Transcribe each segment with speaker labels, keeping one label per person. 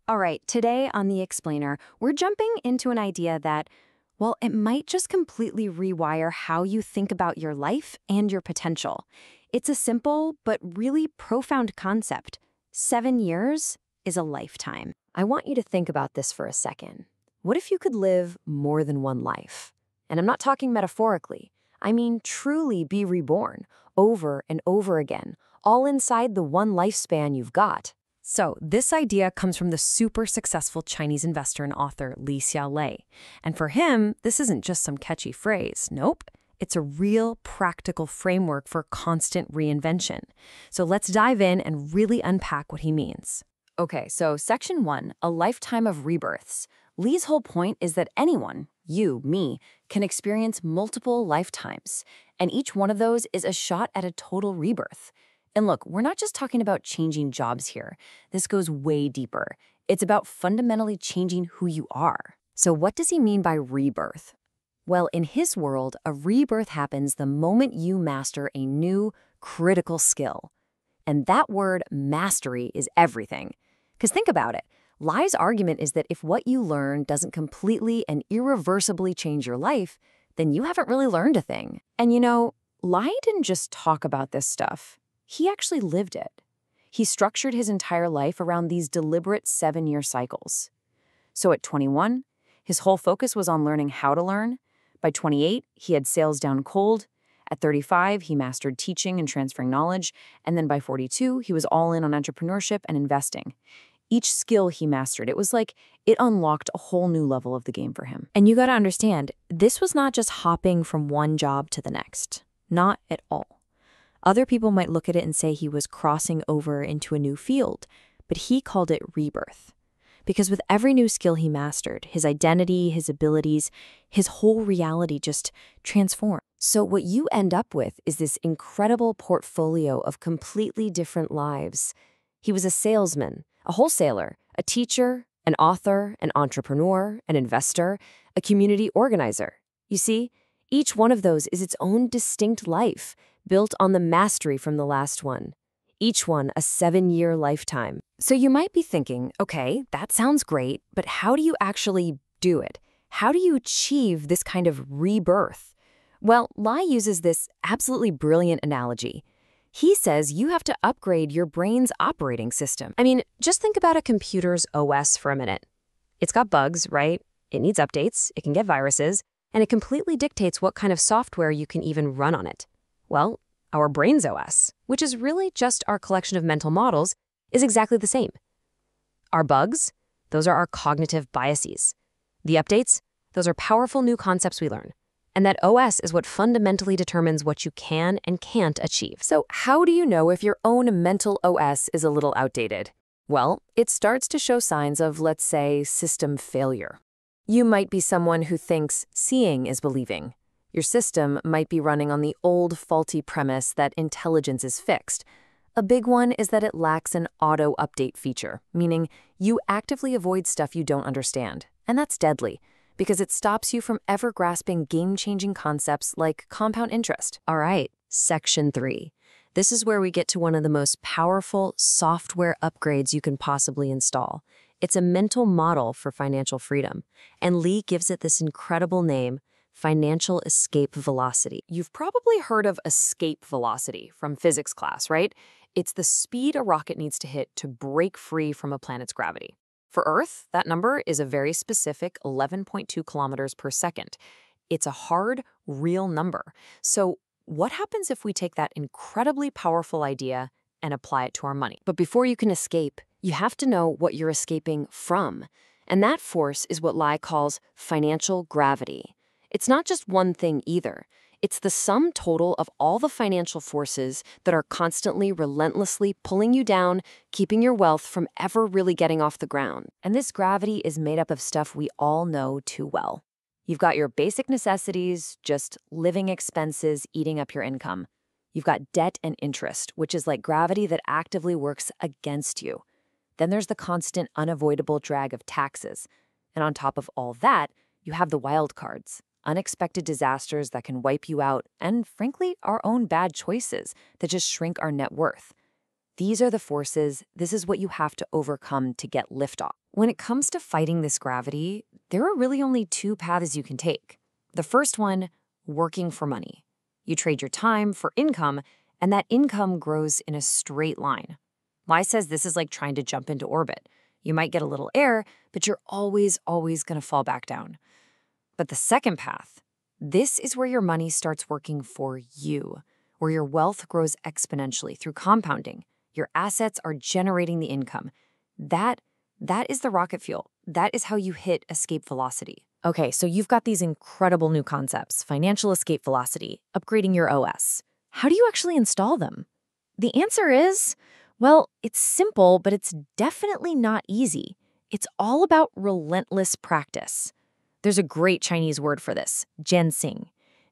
Speaker 1: All right, today on The Explainer, we're jumping into an idea that, well, it might just completely rewire how you think about your life and your potential. It's a simple but really profound concept. 7 years is a lifetime.
Speaker 2: I want you to think about this for a second. What if you could live more than one life? And I'm not talking metaphorically. I mean truly be reborn, over and over again, all inside the one lifespan you've got.
Speaker 3: So this idea comes from the super successful Chinese investor and author Li Xiaolei. And for him, this isn't just some catchy phrase. Nope. It's a real practical framework for constant reinvention. So let's dive in and really unpack what he means.
Speaker 2: Okay, so Section 1, a lifetime of rebirths. Lee's whole point is that anyone, you, me, can experience multiple lifetimes. And each one of those is a shot at a total rebirth. And look, we're not just talking about changing jobs here. This goes way deeper. It's about fundamentally changing who you are.
Speaker 3: So what does he mean by rebirth?
Speaker 2: Well, in his world, a rebirth happens the moment you master a new, critical skill. And that word mastery is everything. Because think about it. Lai's argument is that if what you learn doesn't completely and irreversibly change your life, then you haven't really learned a thing. And you know, Lai didn't just talk about this stuff. He actually lived it. He structured his entire life around these deliberate 7-year cycles. So at 21, his whole focus was on learning how to learn. By 28, he had sales down cold. At 35, he mastered teaching and transferring knowledge. And then by 42, he was all in on entrepreneurship and investing. Each skill he mastered, it was like it unlocked a whole new level of the game for him.
Speaker 3: And you got to understand, this was not just hopping from one job to the next. Not at all. Other people might look at it and say he was crossing over into a new field, but he called it rebirth. Because with every new skill he mastered, his identity, his abilities, his whole reality just transformed.
Speaker 2: So what you end up with is this incredible portfolio of completely different lives. He was a salesman, a wholesaler, a teacher, an author, an entrepreneur, an investor, a community organizer. You see, each one of those is its own distinct life, built on the mastery from the last one. Each one a 7-year lifetime.
Speaker 3: So you might be thinking, okay, that sounds great, but how do you actually do it? How do you achieve this kind of rebirth? Well, Lai uses this absolutely brilliant analogy. He says you have to upgrade your brain's operating system. I mean, just think about a computer's OS for a minute. It's got bugs, right? It needs updates, it can get viruses, and it completely dictates what kind of software you can even run on it. Well, our brain's OS, which is really just our collection of mental models, is exactly the same. Our bugs, those are our cognitive biases. The updates, those are powerful new concepts we learn. And that OS is what fundamentally determines what you can and can't achieve.
Speaker 2: So how do you know if your own mental OS is a little outdated? Well, it starts to show signs of, let's say, system failure. You might be someone who thinks seeing is believing. Your system might be running on the old faulty premise that intelligence is fixed. A big one is that it lacks an auto-update feature, meaning you actively avoid stuff you don't understand. And that's deadly, because it stops you from ever grasping game-changing concepts like compound interest.
Speaker 3: All right, Section 3. This is where we get to one of the most powerful software upgrades you can possibly install. It's a mental model for financial freedom, and Lee gives it this incredible name, financial escape velocity.
Speaker 2: You've probably heard of escape velocity from physics class, right? It's the speed a rocket needs to hit to break free from a planet's gravity. For Earth, that number is a very specific 11.2 kilometers per second. It's a hard, real number. So what happens if we take that incredibly powerful idea and apply it to our money? But before you can escape, you have to know what you're escaping from. And that force is what Lai calls financial gravity. It's not just one thing either. It's the sum total of all the financial forces that are constantly, relentlessly pulling you down, keeping your wealth from ever really getting off the ground. And this gravity is made up of stuff we all know too well. You've got your basic necessities, just living expenses eating up your income. You've got debt and interest, which is like gravity that actively works against you. Then there's the constant, unavoidable drag of taxes. And on top of all that, you have the wild cards. Unexpected disasters that can wipe you out, and frankly, our own bad choices that just shrink our net worth. These are the forces, this is what you have to overcome to get liftoff. when it comes to fighting this gravity, there are really only two paths you can take. The first one, working for money. You trade your time for income, and that income grows in a straight line. Lai says this is like trying to jump into orbit. You might get a little air, but you're always going to fall back down. But the second path, this is where your money starts working for you, where your wealth grows exponentially through compounding. Your assets are generating the income. That is the rocket fuel. That is how you hit escape velocity.
Speaker 3: Okay, so you've got these incredible new concepts, financial escape velocity, upgrading your OS. How do you actually install them? The answer is, well, it's simple, but it's definitely not easy. It's all about relentless practice. There's a great Chinese word for this, jianxing.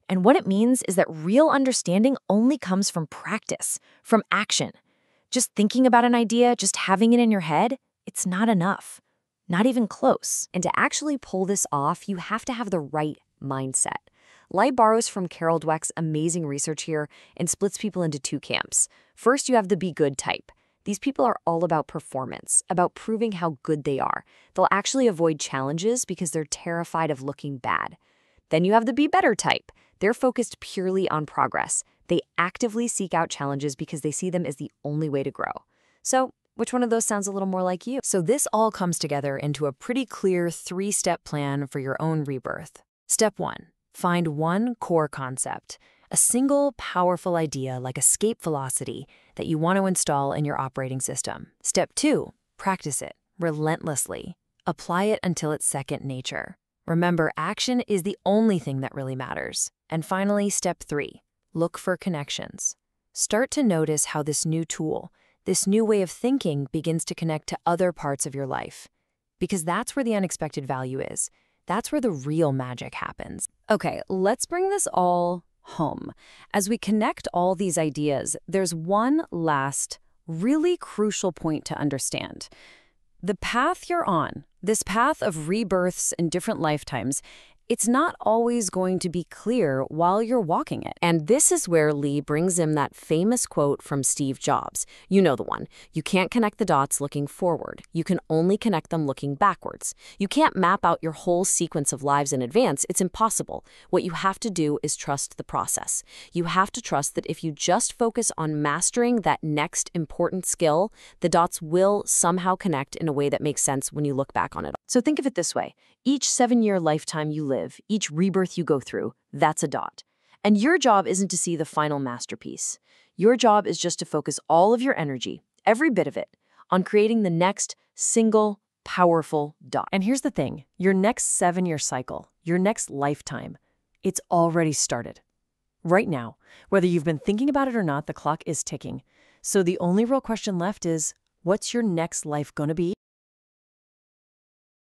Speaker 3: And what it means is that real understanding only comes from practice, from action. Just thinking about an idea, just having it in your head, it's not enough. Not even close.
Speaker 1: And to actually pull this off, you have to have the right mindset. Lai borrows from Carol Dweck's amazing research here and splits people into two camps. First, you have the be good type. These people are all about performance, about proving how good they are. They'll actually avoid challenges because they're terrified of looking bad. Then you have the be better type. They're focused purely on progress. They actively seek out challenges because they see them as the only way to grow. So, which one of those sounds a little more like you?
Speaker 3: So this all comes together into a pretty clear 3-step plan for your own rebirth. Step 1, find one core concept, a single powerful idea like escape velocity that you want to install in your operating system. Step 2, practice it relentlessly. Apply it until it's second nature. Remember, action is the only thing that really matters. And finally, step 3, look for connections. Start to notice how this new tool, this new way of thinking begins to connect to other parts of your life. Because that's where the unexpected value is. That's where the real magic happens.
Speaker 1: Okay, let's bring this all home. As we connect all these ideas, there's one last, really crucial point to understand. The path you're on, this path of rebirths in different lifetimes, it's not always going to be clear while you're walking it.
Speaker 2: And this is where Lee brings in that famous quote from Steve Jobs. You know the one. You can't connect the dots looking forward. You can only connect them looking backwards. You can't map out your whole sequence of lives in advance. It's impossible. What you have to do is trust the process. You have to trust that if you just focus on mastering that next important skill, the dots will somehow connect in a way that makes sense when you look back on it. So think of it this way. Each 7-year lifetime you live, each rebirth you go through, that's a dot. And your job isn't to see the final masterpiece. Your job is just to focus all of your energy, every bit of it, on creating the next single, powerful dot.
Speaker 3: And here's the thing, your next 7-year cycle, your next lifetime, it's already started. Right now, whether you've been thinking about it or not, the clock is ticking. So the only real question left is, what's your next life gonna be?